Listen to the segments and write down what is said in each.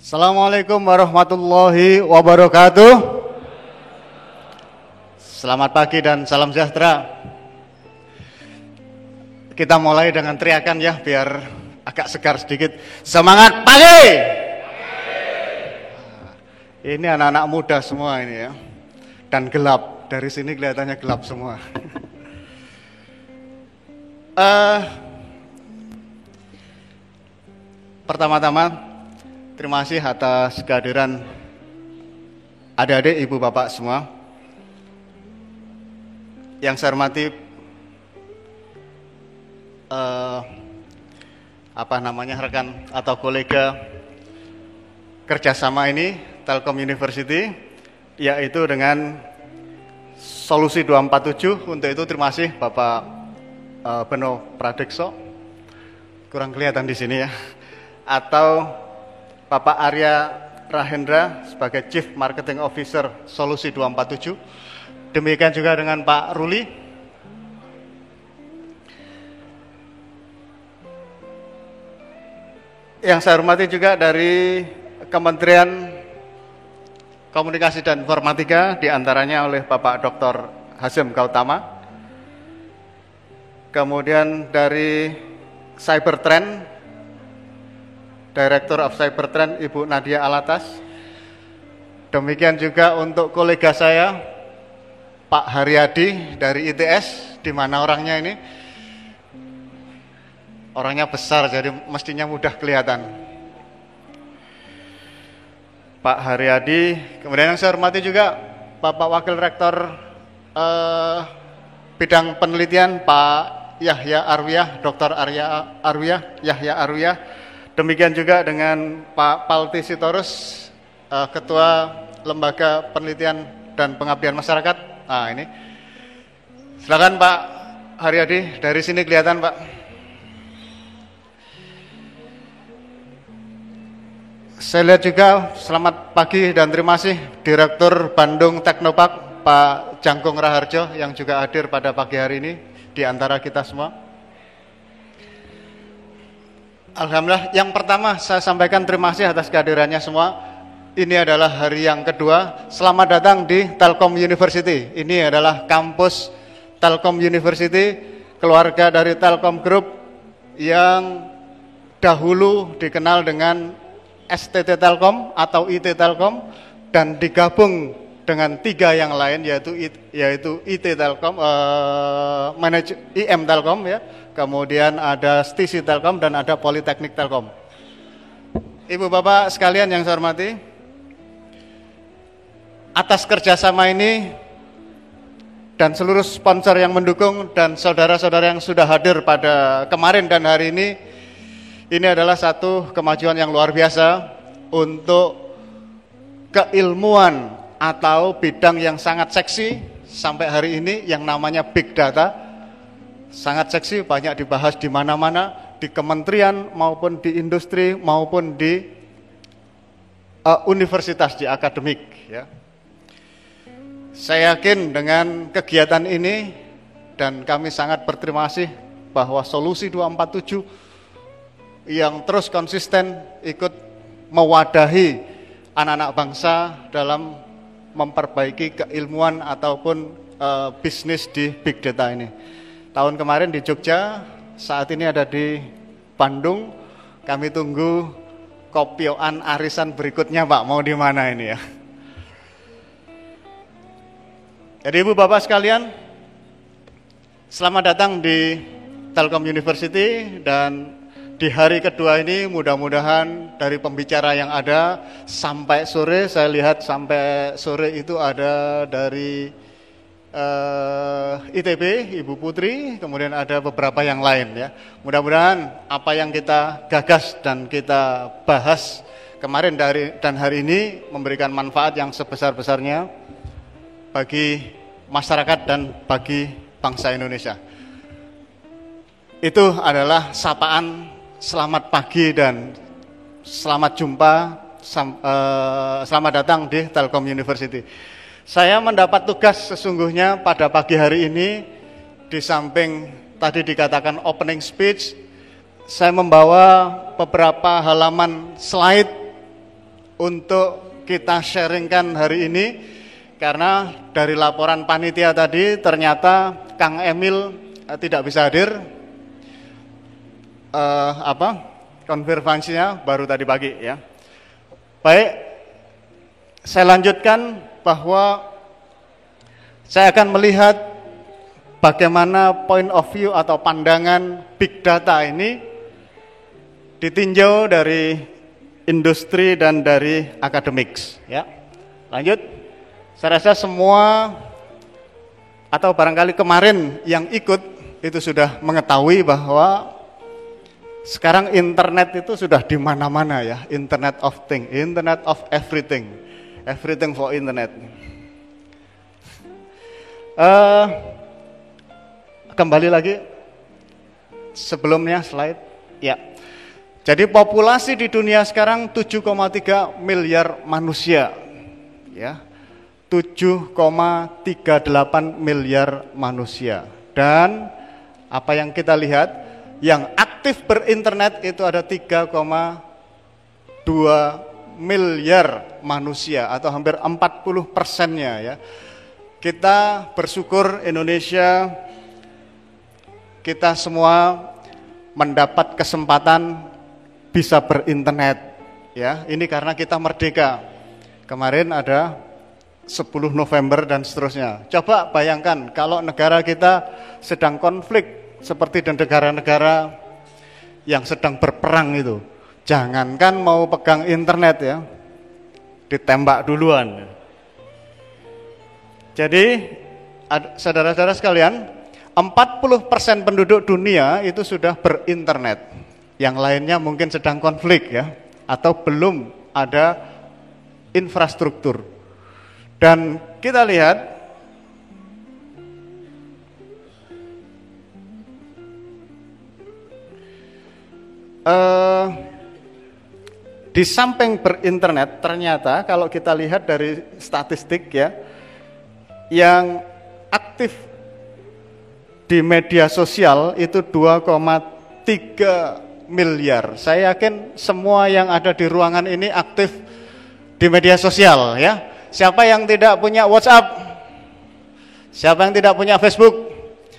Assalamualaikum warahmatullahi wabarakatuh. Selamat pagi dan salam sejahtera. Kita mulai dengan teriakan ya, biar agak segar sedikit. Semangat pagi! Ini anak-anak muda semua ini ya. Dan gelap, dari sini kelihatannya gelap semua. Pertama-tama terima kasih atas kehadiran adik-adik, ibu, bapak semua. Yang saya hormati rekan atau kolega kerjasama ini Telkom University, yaitu dengan Solusi 247. Untuk itu terima kasih Bapak Beno Pradekso, kurang kelihatan di sini ya, atau Bapak Arya Rahendra sebagai Chief Marketing Officer Solusi 247. Demikian juga dengan Pak Ruli. Yang saya hormati juga dari Kementerian Komunikasi dan Informatika, diantaranya oleh Bapak Dr. Hasyim Gautama. Kemudian dari Cybertrend, Director of Cybertrend Ibu Nadia Alatas. Demikian juga untuk kolega saya Pak Haryadi dari ITS, di mana orangnya ini? Orangnya besar jadi mestinya mudah kelihatan. Pak Haryadi. Kemudian yang saya hormati juga Bapak Wakil Rektor bidang penelitian Pak Yahya Arwiyah, Dr. Yahya Arwiyah. Demikian juga dengan Pak Palti Sitorus, Ketua Lembaga Penelitian dan Pengabdian Masyarakat. Nah ini, silakan Pak Haryadi, dari sini kelihatan Pak. Saya lihat juga, selamat pagi dan terima kasih Direktur Bandung Teknopark Pak Jangkung Raharjo yang juga hadir pada pagi hari ini di antara kita semua. Alhamdulillah, yang pertama saya sampaikan terima kasih atas kehadirannya semua. Ini adalah hari yang kedua. Selamat datang di Telkom University. Ini adalah kampus Telkom University, keluarga dari Telkom Group yang dahulu dikenal dengan STT Telkom atau IT Telkom, dan digabung dengan 3 yang lain yaitu IT Telkom, IM Telkom ya. Kemudian ada Stisi Telkom dan ada Politeknik Telkom. Ibu bapak sekalian yang saya hormati, atas kerjasama ini dan seluruh sponsor yang mendukung dan saudara-saudara yang sudah hadir pada kemarin dan hari ini adalah satu kemajuan yang luar biasa untuk keilmuan atau bidang yang sangat seksi sampai hari ini yang namanya Big Data. Sangat seksi, banyak dibahas di mana-mana, di kementerian maupun di industri maupun di universitas, di akademik ya. Saya yakin dengan kegiatan ini dan kami sangat berterima kasih bahwa Solusi 247 yang terus konsisten ikut mewadahi anak-anak bangsa dalam memperbaiki keilmuan ataupun bisnis di Big Data ini. Tahun kemarin di Jogja, saat ini ada di Bandung. Kami tunggu kopioan arisan berikutnya Pak, mau di mana ini ya. Jadi ibu bapak sekalian, selamat datang di Telkom University. Dan di hari kedua ini mudah-mudahan dari pembicara yang ada sampai sore, saya lihat sampai sore itu ada dari ITB, Ibu Putri, kemudian ada beberapa yang lain ya. Mudah-mudahan apa yang kita gagas dan kita bahas kemarin dan hari ini memberikan manfaat yang sebesar-besarnya bagi masyarakat dan bagi bangsa Indonesia. Itu adalah sapaan selamat pagi dan selamat jumpa, selamat datang di Telkom University. Saya mendapat tugas sesungguhnya pada pagi hari ini, di samping tadi dikatakan opening speech, saya membawa beberapa halaman slide untuk kita sharingkan hari ini, karena dari laporan panitia tadi ternyata Kang Emil tidak bisa hadir. Konfirmasinya baru tadi pagi ya. Baik, saya lanjutkan bahwa saya akan melihat bagaimana point of view atau pandangan big data ini ditinjau dari industri dan dari academics ya. Lanjut. Saya rasa semua atau barangkali kemarin yang ikut itu sudah mengetahui bahwa sekarang internet itu sudah di mana-mana ya, Internet of Things, Internet of Everything, everything for internet. Kembali lagi sebelumnya slide, ya. Jadi populasi di dunia sekarang 7,3 miliar manusia, ya, 7,38 miliar manusia. Dan apa yang kita lihat, yang aktif berinternet itu ada 3,2 miliar manusia atau hampir 40%-nya ya. Kita bersyukur Indonesia, kita semua mendapat kesempatan bisa berinternet ya. Ini karena kita merdeka. Kemarin ada 10 November dan seterusnya. Coba bayangkan kalau negara kita sedang konflik seperti di negara-negara yang sedang berperang itu. Jangankan mau pegang internet ya, ditembak duluan. Jadi saudara-saudara sekalian, 40% penduduk dunia itu sudah berinternet. Yang lainnya mungkin sedang konflik ya, atau belum ada infrastruktur. Dan kita lihat di samping berinternet ternyata kalau kita lihat dari statistik ya, yang aktif di media sosial itu 2,3 miliar. Saya yakin semua yang ada di ruangan ini aktif di media sosial ya. Siapa yang tidak punya WhatsApp? Siapa yang tidak punya Facebook?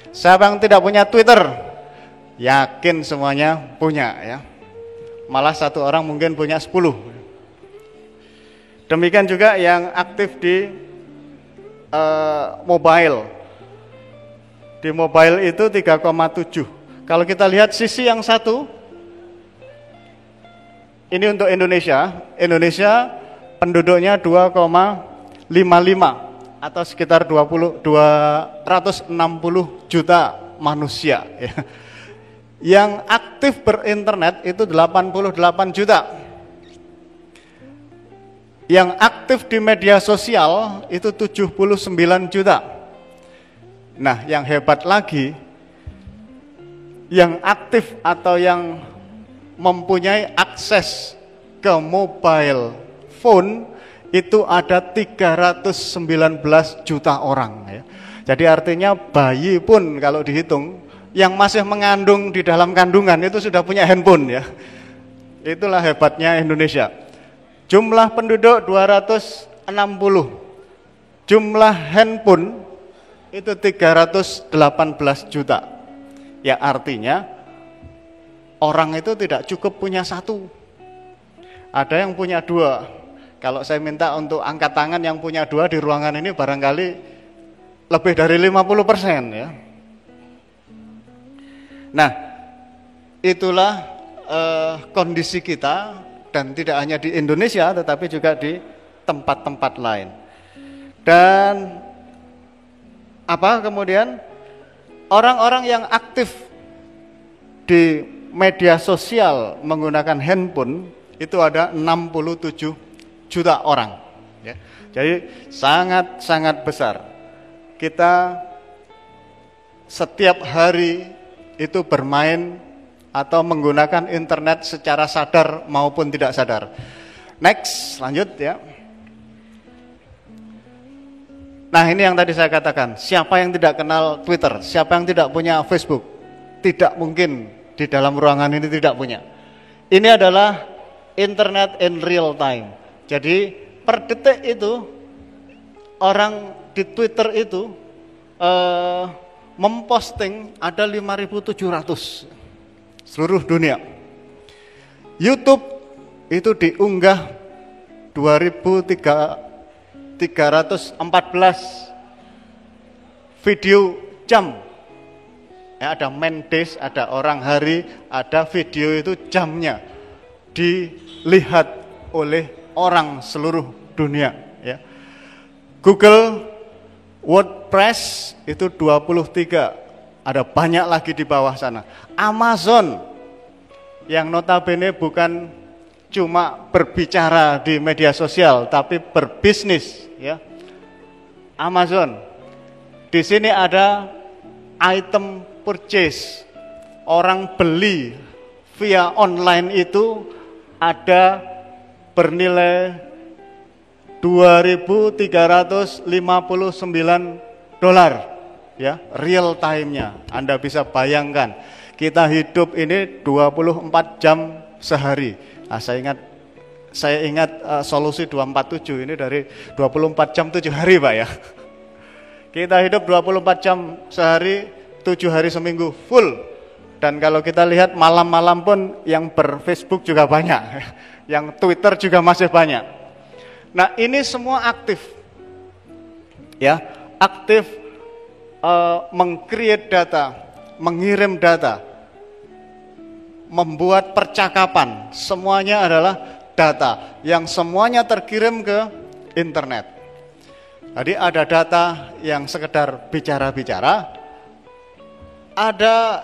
Siapa yang tidak punya Twitter? Yakin semuanya punya ya. Malah satu orang mungkin punya 10. Demikian juga yang aktif di mobile. Di mobile itu 3,7. Kalau kita lihat sisi yang satu, ini untuk Indonesia. Indonesia penduduknya 2,55 atau sekitar 260 juta manusia ya. Yang aktif berinternet itu 88 juta. Yang aktif di media sosial itu 79 juta. Nah, yang hebat lagi, yang aktif atau yang mempunyai akses ke mobile phone itu ada 319 juta orang ya. Jadi artinya bayi pun kalau dihitung yang masih mengandung di dalam kandungan itu sudah punya handphone ya. Itulah hebatnya Indonesia. Jumlah penduduk 260. Jumlah handphone itu 318 juta. Ya artinya orang itu tidak cukup punya satu. Ada yang punya dua. Kalau saya minta untuk angkat tangan yang punya dua di ruangan ini barangkali lebih dari 50% ya. Nah, itulah kondisi kita dan tidak hanya di Indonesia tetapi juga di tempat-tempat lain. Dan apa kemudian orang-orang yang aktif di media sosial menggunakan handphone itu ada 67 juta orang ya. Jadi sangat-sangat besar. Kita setiap hari itu bermain atau menggunakan internet secara sadar maupun tidak sadar. Next, lanjut ya. Nah, ini yang tadi saya katakan, siapa yang tidak kenal Twitter, siapa yang tidak punya Facebook, tidak mungkin di dalam ruangan ini tidak punya. Ini adalah internet in real time. Jadi per detik itu orang di Twitter itu memposting ada 5.700 seluruh dunia. YouTube itu diunggah 2.314 video jam. Ya, ada man days, ada orang hari, ada video itu jamnya dilihat oleh orang seluruh dunia. Ya. Google WordPress itu 23, ada banyak lagi di bawah sana. Amazon yang notabene bukan cuma berbicara di media sosial, tapi berbisnis. Ya. Amazon. Di sini ada item purchase, orang beli via online itu ada bernilai $2.359 ya, real time-nya. Anda bisa bayangkan, kita hidup ini 24 jam sehari. Nah, saya ingat solusi 247 ini dari 24 jam 7 hari, Pak ya. Kita hidup 24 jam sehari, 7 hari seminggu full. Dan kalau kita lihat malam-malam pun yang ber-Facebook juga banyak, yang Twitter juga masih banyak. Nah, ini semua aktif. Ya, aktif meng-create data, mengirim data, membuat percakapan, semuanya adalah data yang semuanya terkirim ke internet. Jadi ada data yang sekedar bicara-bicara, ada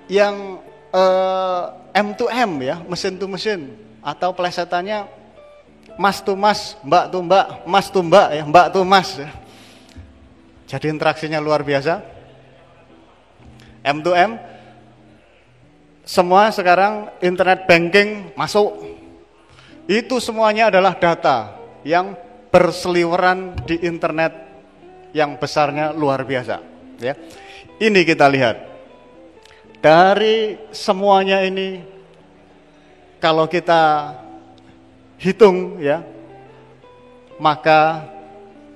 yang M2M ya, mesin to mesin, atau plesetannya mas to mas, mbak to mbak, mas to mbak ya, mbak to mas. Jadi interaksinya luar biasa. M2M, semua sekarang internet banking masuk. Itu semuanya adalah data yang berseliweran di internet yang besarnya luar biasa. Ya, ini kita lihat dari semuanya ini, kalau kita hitung ya, maka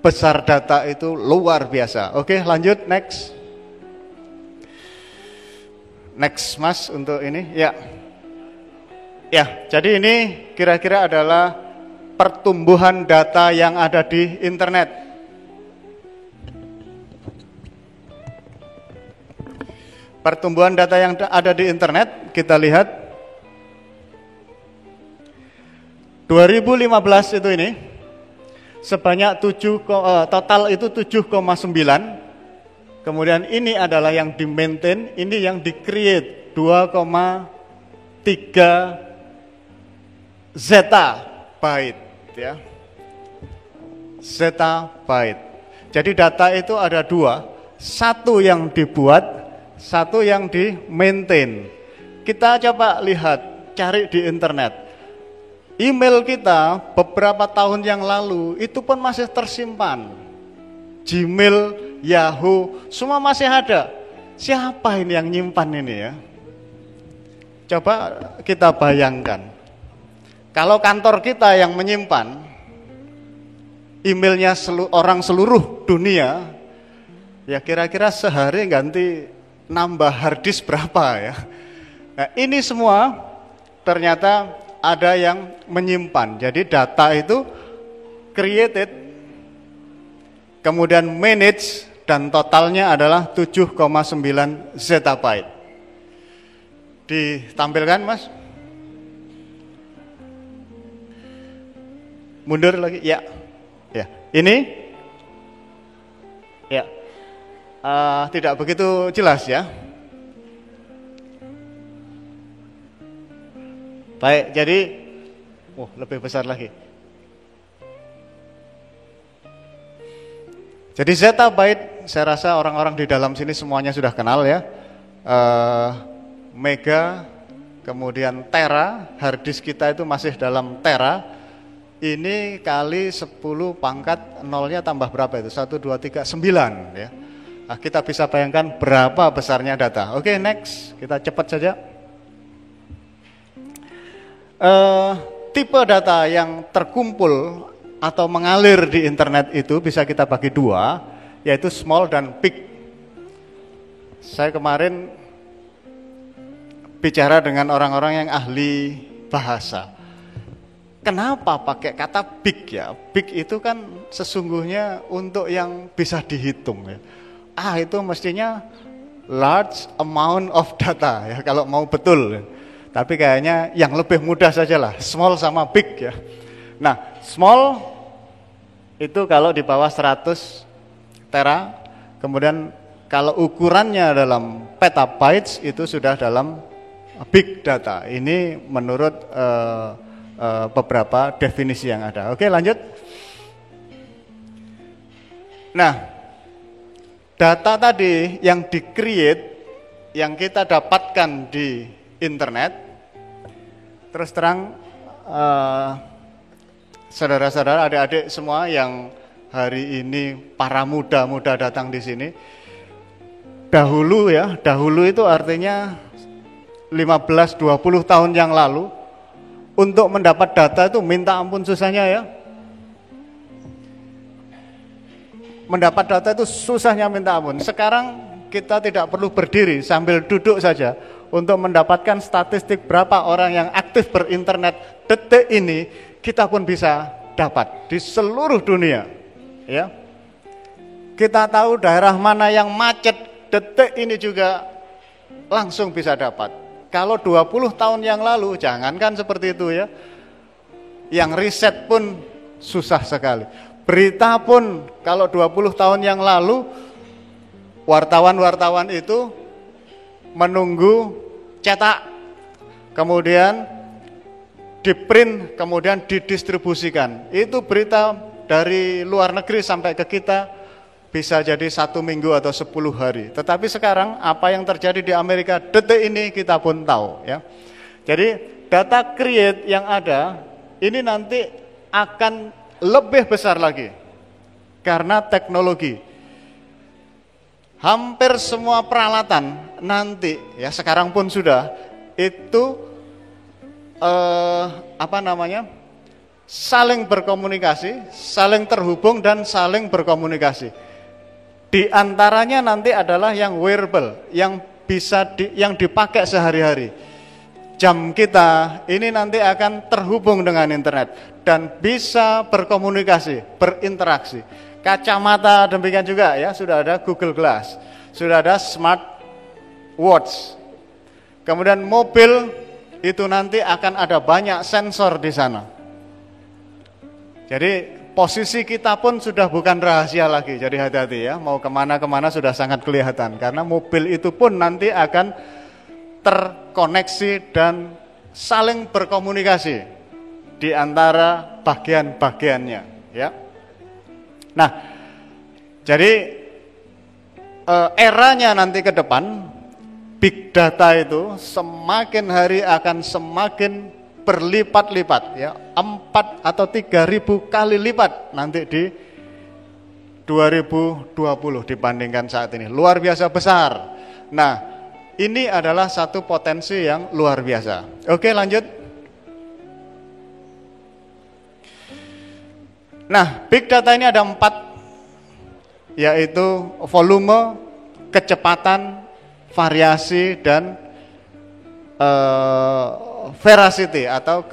besar data itu luar biasa. Oke, lanjut next. Next Mas untuk ini ya. Ya, jadi ini kira-kira adalah pertumbuhan data yang ada di internet. Pertumbuhan data yang ada di internet, kita lihat 2015 itu ini sebanyak total itu 7,9. Kemudian ini adalah yang di-maintain, ini yang di-create 2,3 zettabyte ya. Zettabyte. Jadi data itu ada dua, satu yang dibuat, satu yang di-maintain. Kita coba lihat, cari di internet. Email kita beberapa tahun yang lalu itu pun masih tersimpan. Gmail, Yahoo, semua masih ada. Siapa ini yang nyimpan ini ya? Coba kita bayangkan. Kalau kantor kita yang menyimpan emailnya orang seluruh dunia, ya kira-kira sehari ganti nambah harddisk berapa ya? Nah, ini semua ternyata ada yang menyimpan. Jadi data itu created, kemudian manage, dan totalnya adalah 7,9 zettabyte. Ditampilkan Mas? Mundur lagi, ya, ya. Ini, ya, tidak begitu jelas ya. Baik, jadi, lebih besar lagi. Jadi zettabyte, saya rasa orang-orang di dalam sini semuanya sudah kenal ya. Mega, kemudian tera, harddisk kita itu masih dalam tera. Ini kali 10 pangkat nolnya tambah berapa itu? 1, 2, 3, 9 ya. Nah, kita bisa bayangkan berapa besarnya data. Oke, next, kita cepat saja. tipe data yang terkumpul atau mengalir di internet itu bisa kita bagi dua, yaitu small dan big. Saya kemarin bicara dengan orang-orang yang ahli bahasa. Kenapa pakai kata big ya? Big itu kan sesungguhnya untuk yang bisa dihitung ya. Itu mestinya large amount of data ya kalau mau betul. Tapi kayaknya yang lebih mudah sajalah, small sama big ya. Nah, small itu kalau di bawah 100 tera, kemudian kalau ukurannya dalam petabytes itu sudah dalam big data. Ini menurut beberapa definisi yang ada. Oke, lanjut. Nah, data tadi yang di-create, yang kita dapatkan di internet, terus terang saudara-saudara, adik-adik semua yang hari ini para muda-muda datang di sini, dahulu itu artinya 15-20 tahun yang lalu, untuk mendapat data itu minta ampun susahnya ya. Mendapat data itu susahnya minta ampun. Sekarang kita tidak perlu berdiri, sambil duduk saja untuk mendapatkan statistik berapa orang yang aktif berinternet detik ini, kita pun bisa dapat di seluruh dunia. Ya, kita tahu daerah mana yang macet detik ini juga langsung bisa dapat. Kalau 20 tahun yang lalu, jangankan seperti itu ya, yang riset pun susah sekali. Berita pun kalau 20 tahun yang lalu, wartawan-wartawan itu menunggu cetak, kemudian di-print, kemudian didistribusikan. Itu berita dari luar negeri sampai ke kita bisa jadi 1 minggu atau 10 hari. Tetapi sekarang apa yang terjadi di Amerika detik ini kita pun tahu ya. Jadi data create yang ada ini nanti akan lebih besar lagi karena teknologi. Hampir semua peralatan nanti ya, sekarang pun sudah itu saling berkomunikasi, saling terhubung dan saling berkomunikasi. Di antaranya nanti adalah yang wearable, yang yang dipakai sehari-hari. Jam kita ini nanti akan terhubung dengan internet dan bisa berkomunikasi, berinteraksi. Kacamata demikian juga ya, sudah ada Google Glass, sudah ada smart watch. Kemudian mobil itu nanti akan ada banyak sensor di sana. Jadi posisi kita pun sudah bukan rahasia lagi, jadi hati-hati ya, mau kemana-kemana sudah sangat kelihatan. Karena mobil itu pun nanti akan terkoneksi dan saling berkomunikasi di antara bagian-bagiannya ya. Nah, jadi eranya nanti ke depan, big data itu semakin hari akan semakin berlipat-lipat ya, 4 atau 3.000 kali lipat nanti di 2020 dibandingkan saat ini. Luar biasa besar. Nah, ini adalah satu potensi yang luar biasa. Oke, lanjut. Nah, big data ini ada 4, yaitu volume, kecepatan, variasi, dan veracity atau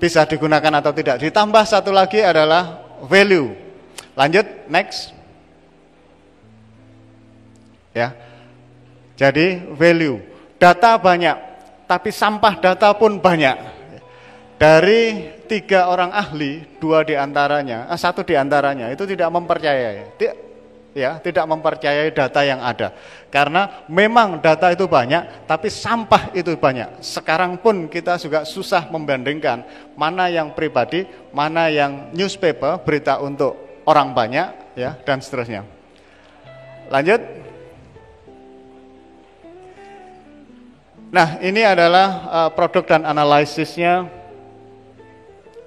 bisa digunakan atau tidak. Ditambah satu lagi adalah value. Lanjut, next. Ya. Jadi value. Data banyak, tapi sampah data pun banyak. Dari 3 orang ahli, 1 di antaranya itu tidak mempercayai. Tidak mempercayai data yang ada. Karena memang data itu banyak, tapi sampah itu banyak. Sekarang pun kita juga susah membandingkan mana yang pribadi, mana yang newspaper, berita untuk orang banyak, ya, dan seterusnya. Lanjut. Nah, ini adalah produk dan analisisnya.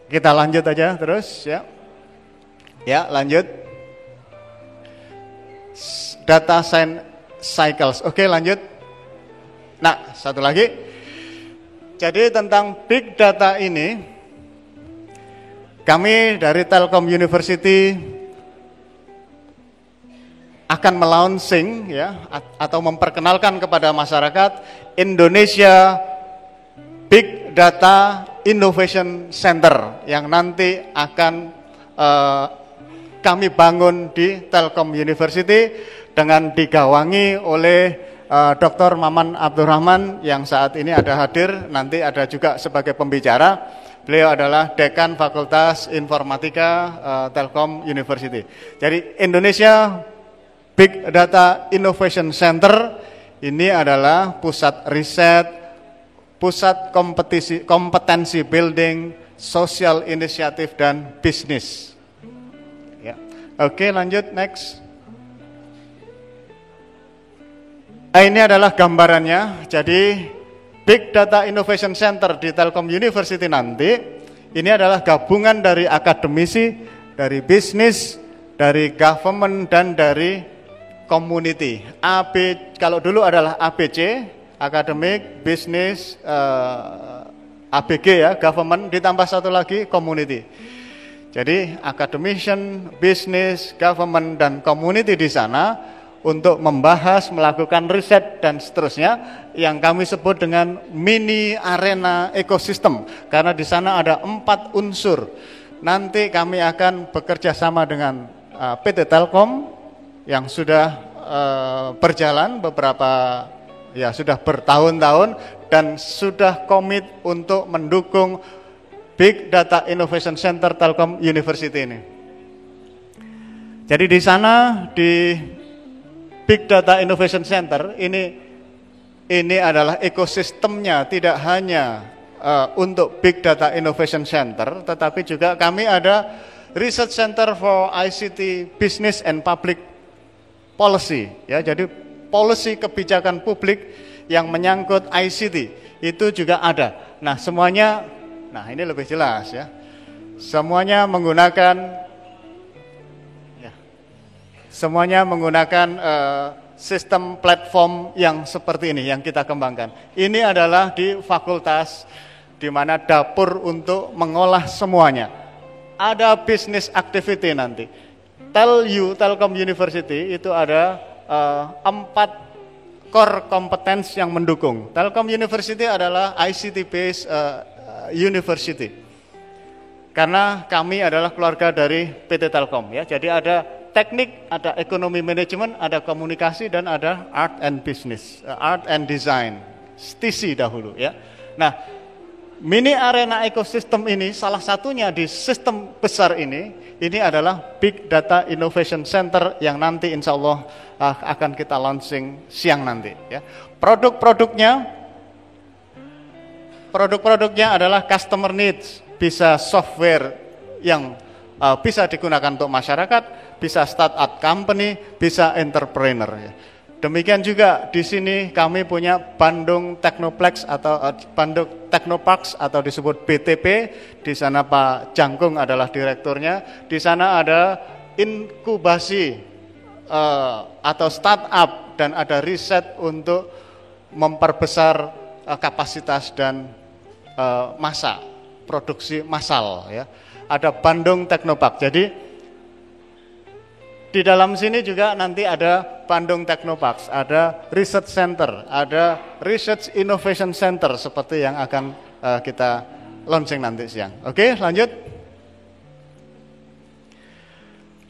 Kita lanjut aja terus, ya. Ya, lanjut. Data cycles. Oke, lanjut. Nah, satu lagi. Jadi tentang big data ini, kami dari Telkom University akan melaunching ya atau memperkenalkan kepada masyarakat Indonesia Big Data Innovation Center yang nanti akan kami bangun di Telkom University dengan digawangi oleh Dr. Maman Abdurrahman yang saat ini ada hadir, nanti ada juga sebagai pembicara. Beliau adalah Dekan Fakultas Informatika Telkom University. Jadi Indonesia Big Data Innovation Center ini adalah pusat riset, pusat kompetensi building, social inisiatif dan bisnis. Ya. Oke, lanjut next. Ini adalah gambarannya. Jadi Big Data Innovation Center di Telkom University nanti ini adalah gabungan dari akademisi, dari bisnis, dari government dan dari community. Kalau dulu adalah ABC, akademik, bisnis, ABG ya, government, ditambah satu lagi community. Jadi academician, business, government dan community di sana untuk membahas, melakukan riset dan seterusnya yang kami sebut dengan mini arena ekosistem, karena di sana ada 4 unsur. Nanti kami akan bekerja sama dengan PT Telkom yang sudah berjalan beberapa, ya sudah bertahun-tahun dan sudah komit untuk mendukung Big Data Innovation Center Telkom University ini. Jadi di sana di Big Data Innovation Center ini adalah ekosistemnya, tidak hanya untuk Big Data Innovation Center, tetapi juga kami ada Research Center for ICT Business and Public Policy. Ya, jadi policy kebijakan publik yang menyangkut ICT itu juga ada. Nah, semuanya, nah ini lebih jelas ya. Semuanya menggunakan sistem platform yang seperti ini yang kita kembangkan. Ini adalah di fakultas di mana dapur untuk mengolah semuanya. Ada business activity nanti. Telkom University itu ada 4 core competence yang mendukung. Telkom University adalah ICT based university. Karena kami adalah keluarga dari PT Telkom ya. Jadi ada teknik, ada ekonomi manajemen, ada komunikasi dan ada art and business, art and design, STISI dahulu ya. Nah, mini arena ekosistem ini salah satunya di sistem besar ini adalah Big Data Innovation Center yang nanti insya Allah akan kita launching siang nanti ya. Produk-produknya adalah customer needs, bisa software yang bisa digunakan untuk masyarakat, bisa startup company, bisa entrepreneur. Demikian juga di sini kami punya Bandung Technoplex atau Bandung Technoparks atau disebut BTP. Di sana Pak Jangkung adalah direkturnya. Di sana ada inkubasi atau startup dan ada riset untuk memperbesar kapasitas dan massa produksi massal ya. Ada Bandung Technopark. Jadi di dalam sini juga nanti ada Bandung Technopark, ada Research Center, ada Research Innovation Center seperti yang akan kita launching nanti siang. Oke, lanjut.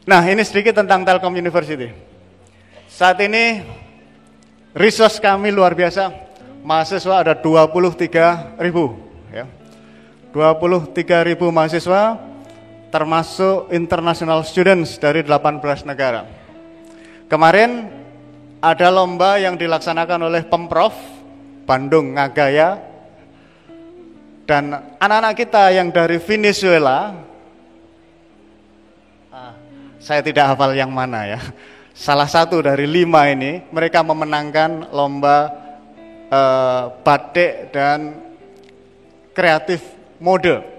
Nah, ini sedikit tentang Telkom University. Saat ini resource kami luar biasa. Mahasiswa ada 23.000 ya. 23.000 mahasiswa termasuk international students dari 18 negara. Kemarin ada lomba yang dilaksanakan oleh Pemprov Bandung Ngagaya dan anak-anak kita yang dari Venezuela, saya tidak hafal yang mana ya, salah satu dari 5 ini, mereka memenangkan lomba batik dan kreatif mode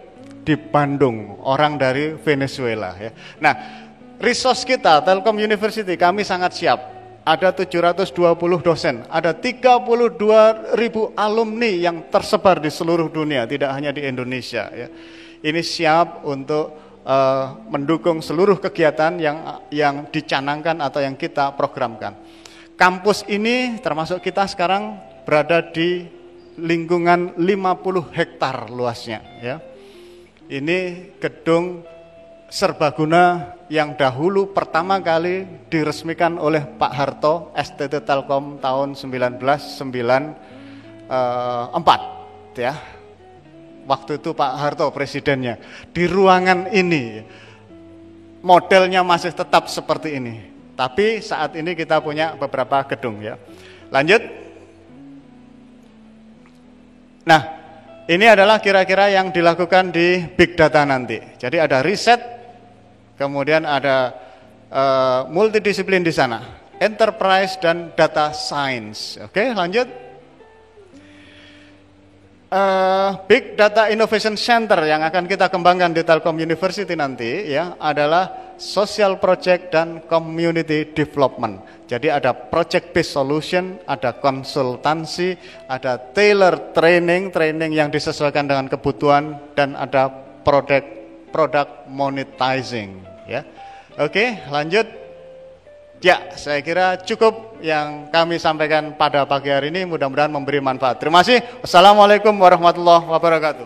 di Bandung, orang dari Venezuela ya. Nah, resource kita Telkom University kami sangat siap ada 720 dosen, ada 32.000 alumni yang tersebar di seluruh dunia, tidak hanya di Indonesia. Ya. Ini siap untuk mendukung seluruh kegiatan yang dicanangkan atau yang kita programkan. Kampus ini termasuk kita sekarang berada di lingkungan 50 hektar luasnya. Ya. Ini gedung serbaguna yang dahulu pertama kali diresmikan oleh Pak Harto, STT Telkom tahun 1994 ya. Waktu itu Pak Harto presidennya. Di ruangan ini modelnya masih tetap seperti ini. Tapi saat ini kita punya beberapa gedung ya. Lanjut. Nah, ini adalah kira-kira yang dilakukan di big data nanti. Jadi ada riset, kemudian ada multidisiplin di sana, enterprise dan data science. Oke, lanjut. Big Data Innovation Center yang akan kita kembangkan di Telkom University nanti ya adalah social project dan community development. Jadi ada project based solution, ada konsultansi, ada tailor training yang disesuaikan dengan kebutuhan, dan ada product monetizing ya. Oke, lanjut. Ya, saya kira cukup yang kami sampaikan pada pagi hari ini, mudah-mudahan memberi manfaat. Terima kasih. Wassalamualaikum warahmatullahi wabarakatuh.